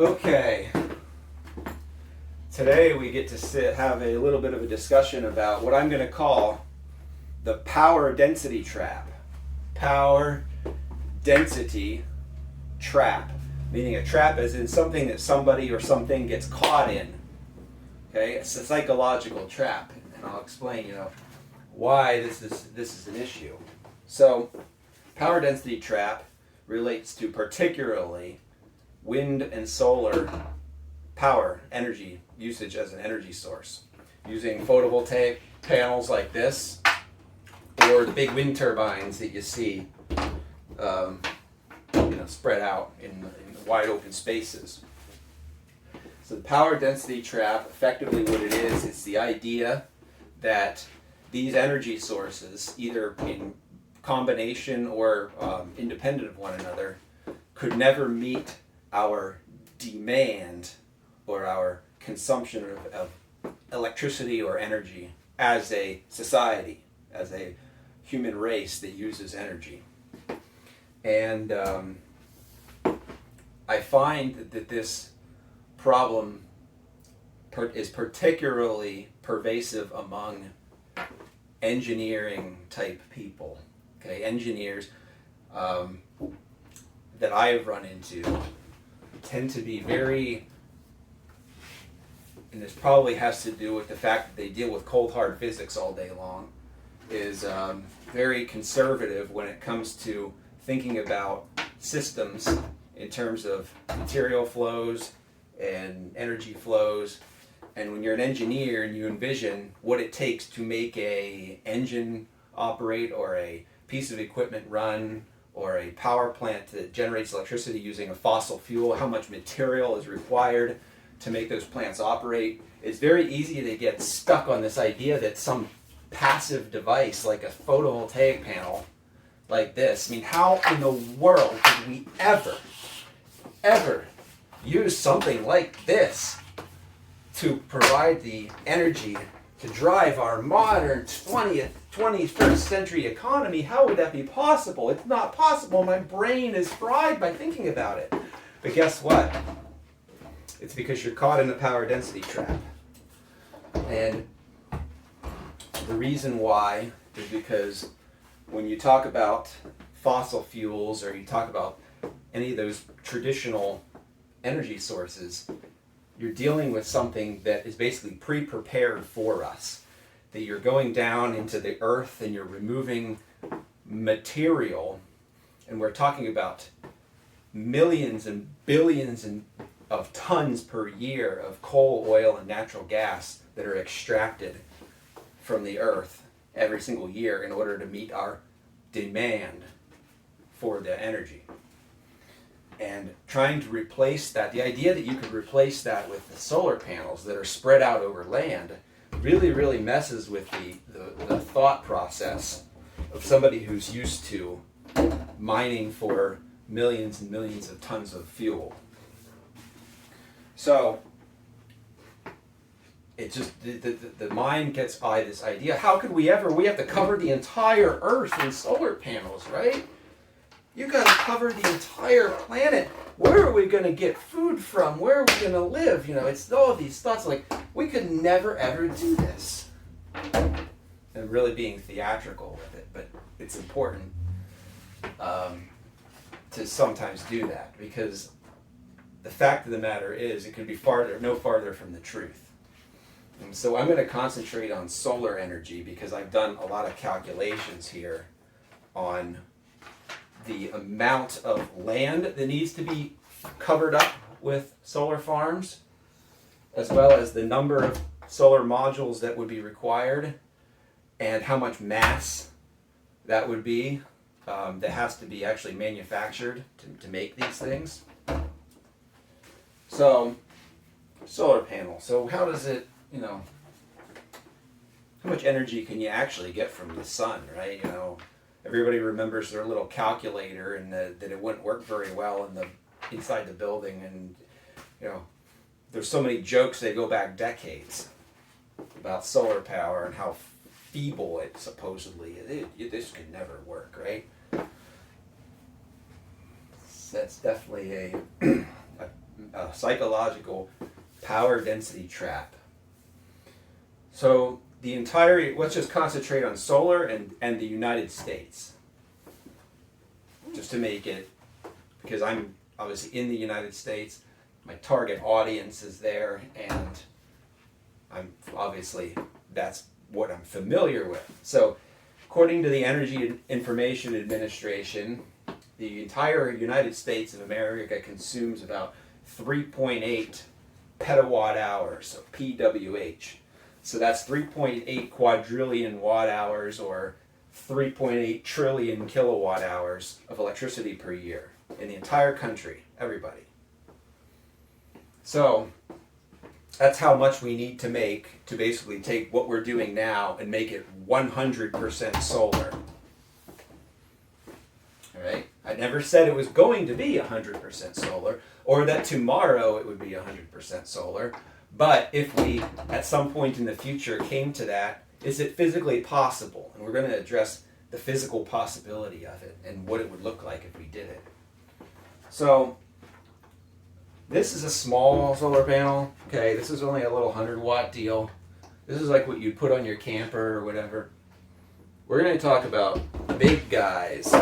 Okay, today we get to have a little bit of a discussion about what I'm going to call the power density trap. Power density trap, meaning a trap as in something that somebody or something gets caught in. Okay, it's a psychological trap, and I'll explain, why this is an issue. So, power density trap relates to particularly wind and solar power energy usage as an energy source, using photovoltaic panels like this, or the big wind turbines that you see spread out in wide open spaces. So the power density trap, effectively what it is, it's the idea that these energy sources, either in combination or independent of one another, could never meet our demand or our consumption of electricity or energy as a society, as a human race that uses energy. And I find that this problem is particularly pervasive among engineering type people. Okay, engineers that I have run into tend to be very, and this probably has to do with the fact that they deal with cold hard physics all day long, is very conservative when it comes to thinking about systems in terms of material flows and energy flows. And when you're an engineer and you envision what it takes to make a engine operate, or a piece of equipment run, or a power plant that generates electricity using a fossil fuel, how much material is required to make those plants operate, it's very easy to get stuck on this idea that some passive device like a photovoltaic panel like this, I mean, how in the world could we ever use something like this to provide the energy to drive our modern 21st century economy? How would that be possible? It's not possible. My brain is fried by thinking about it. But guess what? It's because you're caught in the power density trap. And the reason why is because when you talk about fossil fuels, or you talk about any of those traditional energy sources, you're dealing with something that is basically pre-prepared for us. That you're going down into the earth and you're removing material, and we're talking about millions and billions of tons per year of coal, oil, and natural gas that are extracted from the earth every single year in order to meet our demand for the energy. And trying to replace that, the idea that you could replace that with the solar panels that are spread out over land, really messes with the thought process of somebody who's used to mining for millions and millions of tons of fuel. So it just, the mind gets by this idea, how could we have to cover the entire earth in solar panels, right? You got to cover the entire planet. Where are we going to get food from? Where are we going to live? It's all these thoughts like, we could never ever do this. And really being theatrical with it, but it's important to sometimes do that, because the fact of the matter is it could be no farther from the truth. And so I'm going to concentrate on solar energy because I've done a lot of calculations here on the amount of land that needs to be covered up with solar farms, as well as the number of solar modules that would be required, and how much mass that would be that has to be actually manufactured to make these things. So, solar panel. So how does it, how much energy can you actually get from the sun, right? Everybody remembers their little calculator, and that it wouldn't work very well inside the building, and there's so many jokes that go back decades about solar power and how feeble it supposedly is. This could never work, right? That's definitely a a psychological power density trap. So let's just concentrate on solar and the United States. Just to make it, because I'm obviously in the United States, my target audience is there, and that's what I'm familiar with. So according to the Energy Information Administration, the entire United States of America consumes about 3.8 petawatt hours of PWH. So that's 3.8 quadrillion watt hours, or 3.8 trillion kilowatt hours of electricity per year in the entire country, everybody. So that's how much we need to make to basically take what we're doing now and make it 100% solar. All right? I never said it was going to be 100% solar, or that tomorrow it would be 100% solar. But if we, at some point in the future, came to that, is it physically possible? And we're going to address the physical possibility of it and what it would look like if we did it. So this is a small solar panel. Okay, this is only a little 100-watt deal. This is like what you'd put on your camper or whatever. We're going to talk about the big guys.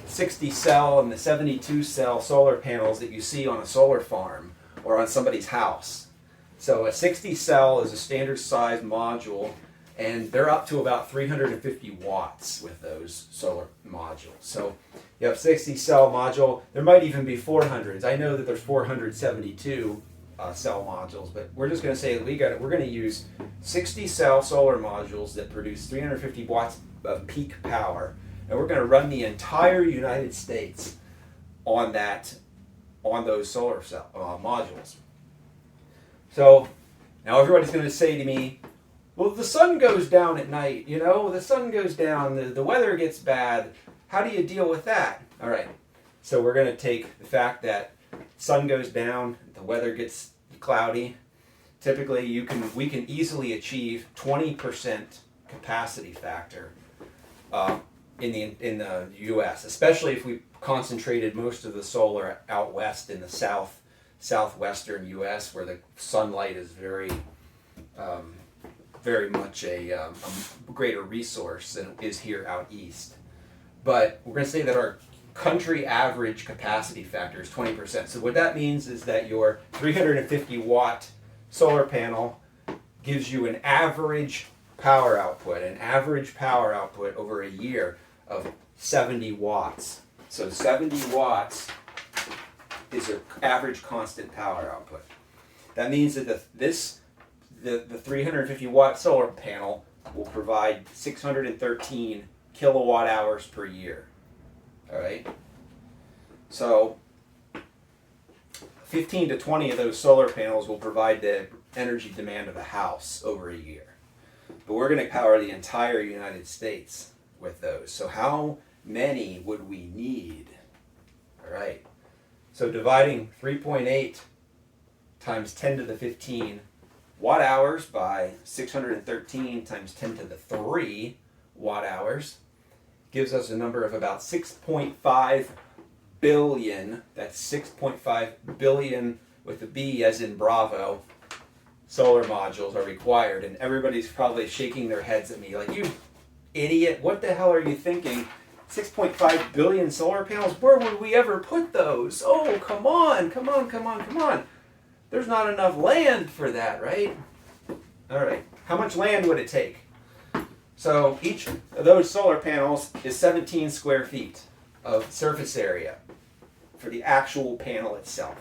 60 cell and the 72 cell solar panels that you see on a solar farm or on somebody's house. So a 60 cell is a standard size module, and they're up to about 350 watts with those solar modules. So you have 60 cell module. There might even be 400s. I know that there's 472 cell modules, but we're just going to say that we're going to use 60 cell solar modules that produce 350 watts of peak power, and we're going to run the entire United States on those solar cell modules. So now everybody's going to say to me, well, the sun goes down at night, the sun goes down, the weather gets bad. How do you deal with that? All right, so we're going to take the fact that sun goes down, the weather gets cloudy. Typically, we can easily achieve 20% capacity factor in the U.S., especially if we concentrated most of the solar out west in the southwestern U.S., where the sunlight is very much a greater resource than it is here out east. But we're going to say that our country average capacity factor is 20%. So what that means is that your 350 watt solar panel gives you an average power output over a year of 70 watts. So 70 watts is your average constant power output. That means that the 350 watt solar panel will provide 613 kilowatt hours per year. All right? So 15 to 20 of those solar panels will provide the energy demand of a house over a year. But we're going to power the entire United States with those. So how many would we need? All right. So dividing 3.8 times 10 to the 15 watt hours by 613 times 10 to the 3 watt hours gives us a number of about 6.5 billion. That's 6.5 billion with a B as in Bravo. Solar modules are required, and everybody's probably shaking their heads at me like, you idiot, what the hell are you thinking? 6.5 billion solar panels? Where would we ever put those? Oh, come on. There's not enough land for that, right? All right, how much land would it take? So each of those solar panels is 17 square feet of surface area for the actual panel itself.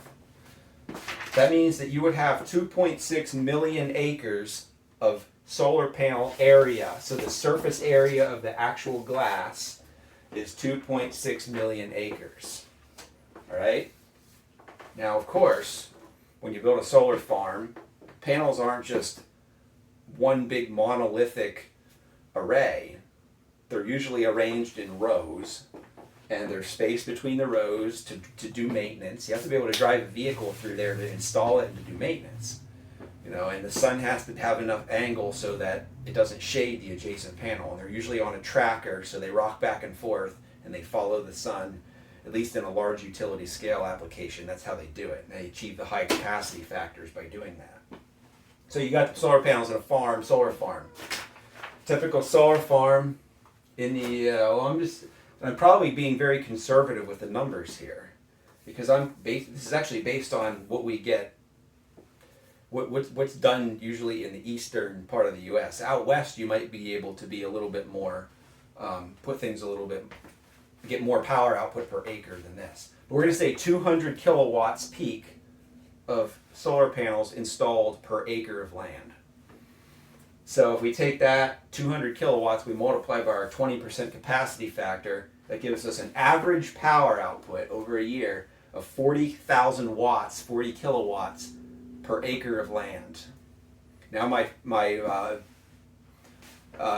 That means that you would have 2.6 million acres of solar panel area. So the surface area of the actual glass is 2.6 million acres. All right? Now, of course, when you build a solar farm, panels aren't just one big monolithic array. They're usually arranged in rows, and there's space between the rows to do maintenance. You have to be able to drive a vehicle through there to install it and to do maintenance. And the sun has to have enough angle so that it doesn't shade the adjacent panel. And they're usually on a tracker, so they rock back and forth and they follow the sun. at least in a large utility scale application, that's how they do it. And they achieve the high capacity factors by doing that. So you got solar panels in a farm, solar farm. Typical solar farm in the, I'm probably being very conservative with the numbers here, because this is actually based on what we get, what's done usually in the eastern part of the U.S. Out west, you might be able to be a little bit more, put things a little bit, get more power output per acre than this. But we're going to say 200 kilowatts peak of solar panels installed per acre of land. So if we take that 200 kilowatts, we multiply by our 20% capacity factor, that gives us an average power output over a year of 40,000 watts, 40 kilowatts per acre of land. Now my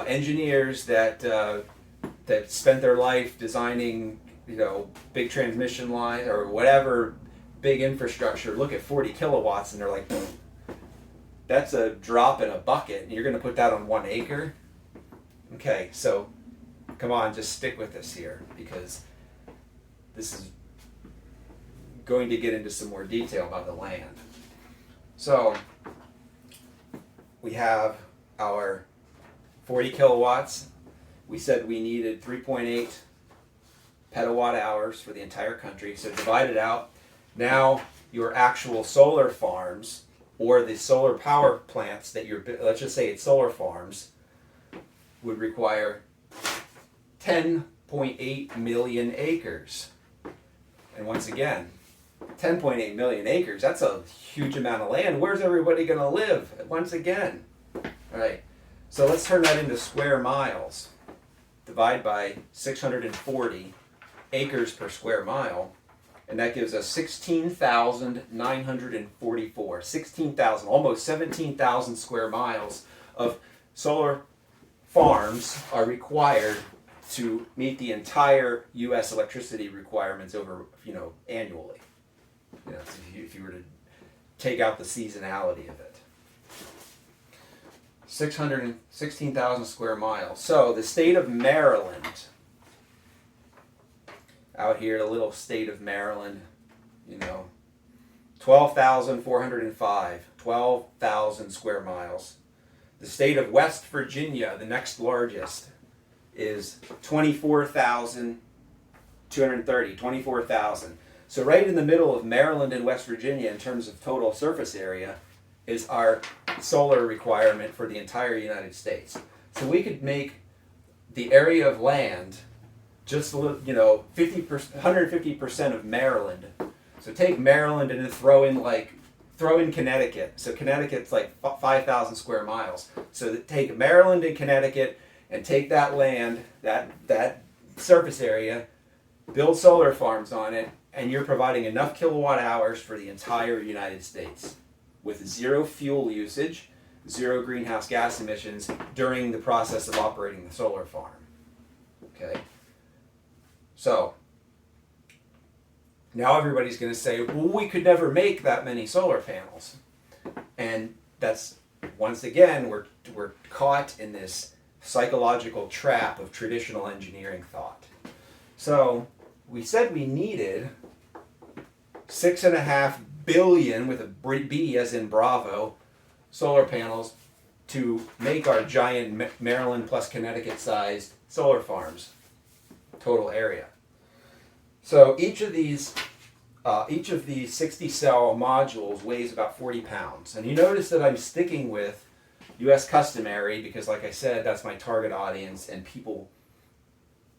engineers that spent their life designing, big transmission line or whatever big infrastructure, look at 40 kilowatts and they're like, that's a drop in a bucket, and you're going to put that on 1 acre? Okay, so come on, just stick with us here, because this is going to get into some more detail about the land. So we have our 40 kilowatts. We said we needed 3.8 petawatt hours for the entire country, so divide it out. Now your actual solar farms, or the solar power plants that let's just say it's solar farms, would require 10.8 million acres. And once again, 10.8 million acres, that's a huge amount of land. Where's everybody going to live? Once again. All right, so let's turn that into square miles. Divide by 640 acres per square mile. And that gives us 16,944, 16,000, almost 17,000 square miles of solar farms are required to meet the entire U.S. electricity requirements over, annually. If you were to take out the seasonality of it. 16,000 square miles. So the state of Maryland, out here, the little state of Maryland, 12,405, 12,000 square miles. The state of West Virginia, the next largest, is 24,230, 24,000. So right in the middle of Maryland and West Virginia in terms of total surface area is our solar requirement for the entire United States. So we could make the area of land just 150% of Maryland. So take Maryland and then throw in Connecticut. So Connecticut's like 5,000 square miles. So take Maryland and Connecticut and take that land, that surface area, build solar farms on it, and you're providing enough kilowatt hours for the entire United States with zero fuel usage, zero greenhouse gas emissions during the process of operating the solar farm. Okay? So, now everybody's going to say, well, we could never make that many solar panels. And that's, once again, we're caught in this psychological trap of traditional engineering thought. So, we said we needed 6.5 billion, with a B as in Bravo, solar panels to make our giant Maryland plus Connecticut sized solar farms. Total area. So each of these 60 cell modules weighs about 40 pounds. And you notice that I'm sticking with US customary because, like I said, that's my target audience, and people,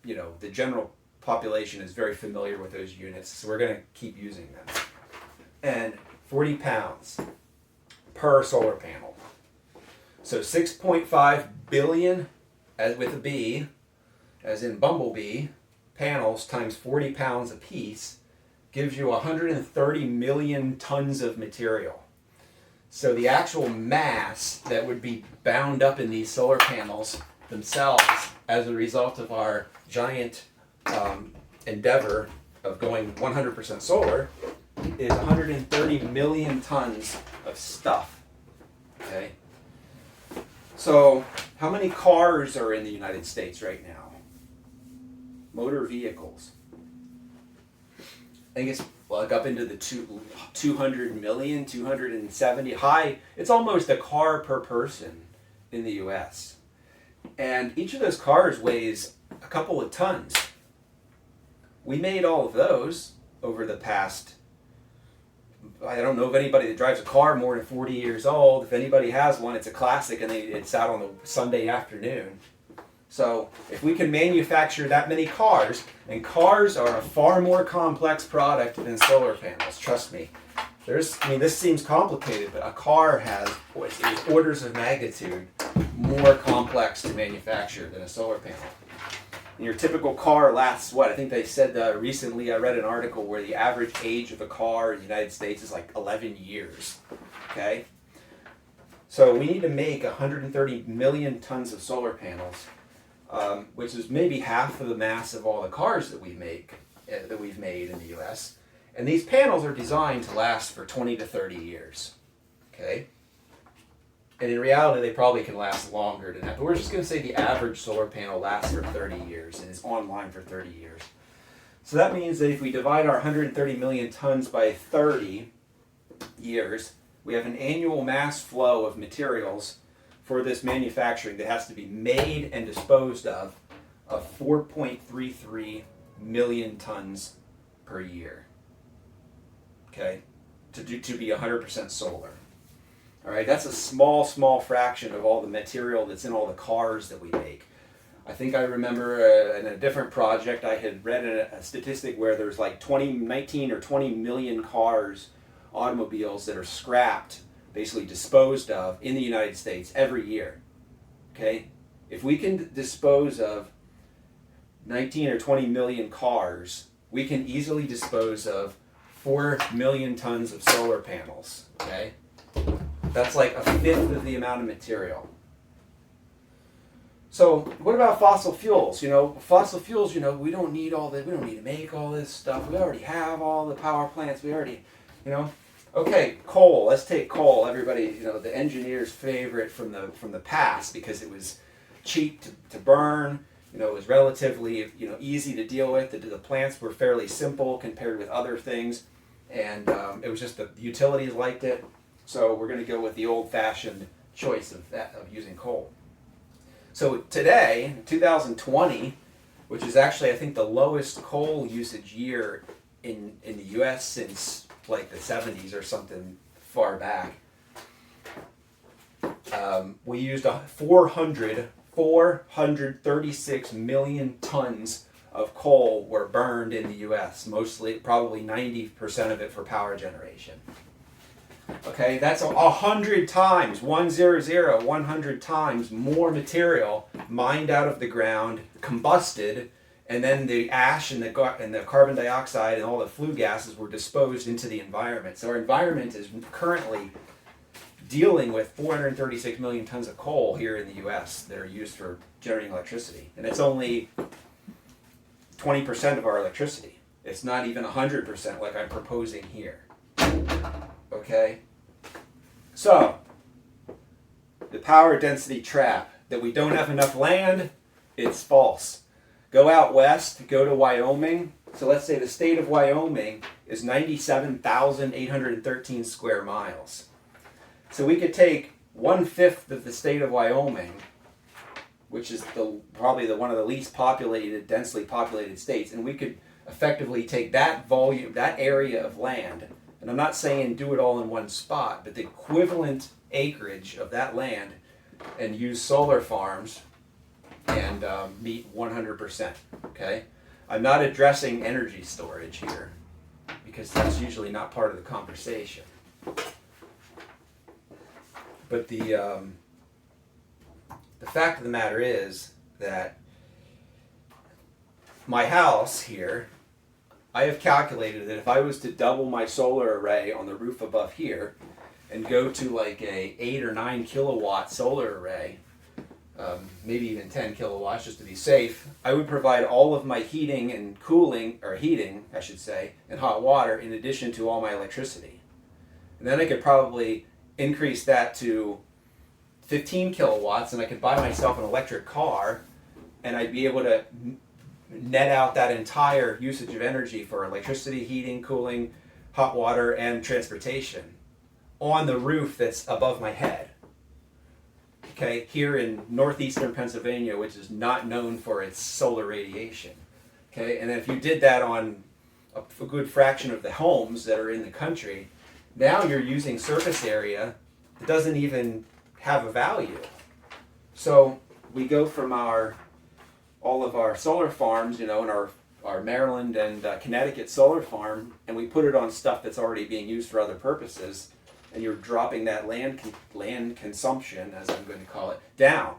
the general population is very familiar with those units, so we're going to keep using them. And 40 pounds per solar panel. So 6.5 billion, as with a B, as in Bumblebee, panels times 40 pounds apiece gives you 130 million tons of material. So the actual mass that would be bound up in these solar panels themselves as a result of our giant endeavor of going 100% solar is 130 million tons of stuff. Okay? So how many cars are in the United States right now? Motor vehicles. think it's like up into the 200 million, 270 high. It's almost a car per person in the U.S. And each of those cars weighs a couple of tons. We made all of those over the past, I don't know of anybody that drives a car more than 40 years old. If anybody has one, it's a classic, and it's out on the Sunday afternoon. So if we can manufacture that many cars, and cars are a far more complex product than solar panels, trust me. This seems complicated, but a car is orders of magnitude more complex to manufacture than a solar panel. And your typical car lasts what? I think they said recently, I read an article where the average age of a car in the United States is like 11 years. Okay? So we need to make 130 million tons of solar panels, which is maybe half of the mass of all the cars that we've made in the U.S. And these panels are designed to last for 20 to 30 years. Okay? And in reality, they probably can last longer than that. But we're just going to say the average solar panel lasts for 30 years and is online for 30 years. So that means that if we divide our 130 million tons by 30 years, we have an annual mass flow of materials for this manufacturing that has to be made and disposed of 4.33 million tons per year. Okay? To be 100% solar. All right, that's a small fraction of all the material that's in all the cars that we make. I think I remember in a different project I had read a statistic where there's like 19 or 20 million cars, automobiles that are scrapped, basically disposed of in the United States every year. Okay? If we can dispose of 19 or 20 million cars, we can easily dispose of 4 million tons of solar panels. Okay? That's like a fifth of the amount of material. So what about fossil fuels? Fossil fuels, we don't need to make all this stuff. We already have all the power plants. Okay, coal. Let's take coal. Everybody, the engineer's favorite from the past because it was cheap to burn. It was relatively, easy to deal with. The plants were fairly simple compared with other things. And it was just the utilities liked it. So we're going to go with the old-fashioned choice of using coal. So today, in 2020, which is actually I think the lowest coal usage year in the U.S. since like the 70s or something far back, we used 436 million tons of coal were burned in the U.S. Mostly, probably 90% of it for power generation. Okay, that's 100 times, 100 times more material mined out of the ground, combusted, and then the ash and the carbon dioxide and all the flue gases were disposed into the environment. So our environment is currently dealing with 436 million tons of coal here in the U.S. that are used for generating electricity. And it's only 20% of our electricity. It's not even 100% like I'm proposing here. Okay? So, the power density trap, that we don't have enough land, it's false. Go out west, go to Wyoming. So let's say the state of Wyoming is 97,813 square miles. So we could take 1/5 of the state of Wyoming, which is probably one of the least populated, densely populated states, and we could effectively take that volume, that area of land, and I'm not saying do it all in one spot, but the equivalent acreage of that land, and use solar farms and meet 100%. Okay? I'm not addressing energy storage here because that's usually not part of the conversation. But the fact of the matter is that my house here, I have calculated that if I was to double my solar array on the roof above here and go to like a 8 or 9 kilowatt solar array, maybe even 10 kilowatts just to be safe, I would provide all of my heating and cooling, or heating, I should say, and hot water in addition to all my electricity. And then I could probably increase that to 15 kilowatts and I could buy myself an electric car and I'd be able to net out that entire usage of energy for electricity, heating, cooling, hot water, and transportation on the roof that's above my head. Okay, here in northeastern Pennsylvania, which is not known for its solar radiation. Okay, and then if you did that on a good fraction of the homes that are in the country, now you're using surface area that doesn't even have a value. So we go from all of our solar farms, in our Maryland and Connecticut solar farm, and we put it on stuff that's already being used for other purposes, and you're dropping that land consumption, as I'm going to call it, down.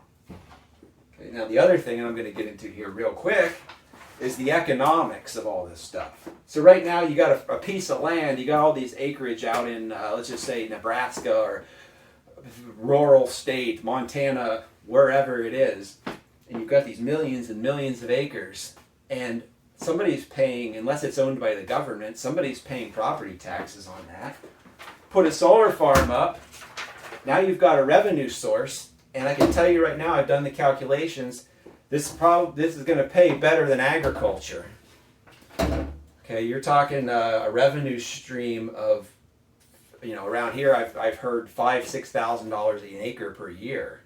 Okay, now the other thing, and I'm going to get into here real quick, is the economics of all this stuff. So right now you got a piece of land, you got all these acreage out in, let's just say Nebraska or rural state, Montana, wherever it is, and you've got these millions and millions of acres, and somebody's paying, unless it's owned by the government, somebody's paying property taxes on that. Put a solar farm up, now you've got a revenue source, and I can tell you right now, I've done the calculations, this is going to pay better than agriculture. Okay, you're talking a revenue stream of, around here I've heard $5,000-$6,000 an acre per year.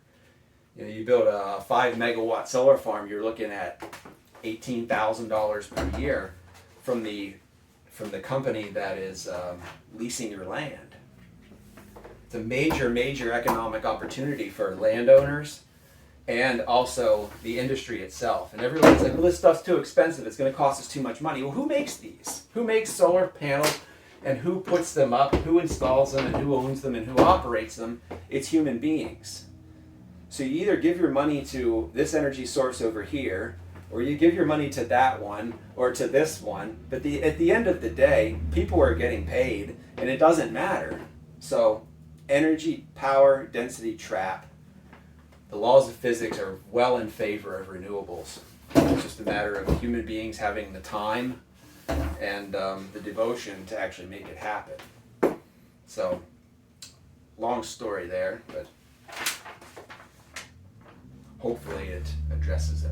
You build a 5 megawatt solar farm, you're looking at $18,000 per year from the company that is leasing your land. It's a major economic opportunity for landowners and also the industry itself. And everyone's like, well, this stuff's too expensive, it's going to cost us too much money. Well, who makes these? Who makes solar panels, and who puts them up, who installs them, and who owns them, and who operates them? It's human beings. So you either give your money to this energy source over here, or you give your money to that one, or to this one. But at the end of the day, people are getting paid, and it doesn't matter. So energy, power, density trap. The laws of physics are well in favor of renewables. It's just a matter of human beings having the time and the devotion to actually make it happen. So, long story there, but hopefully it addresses it.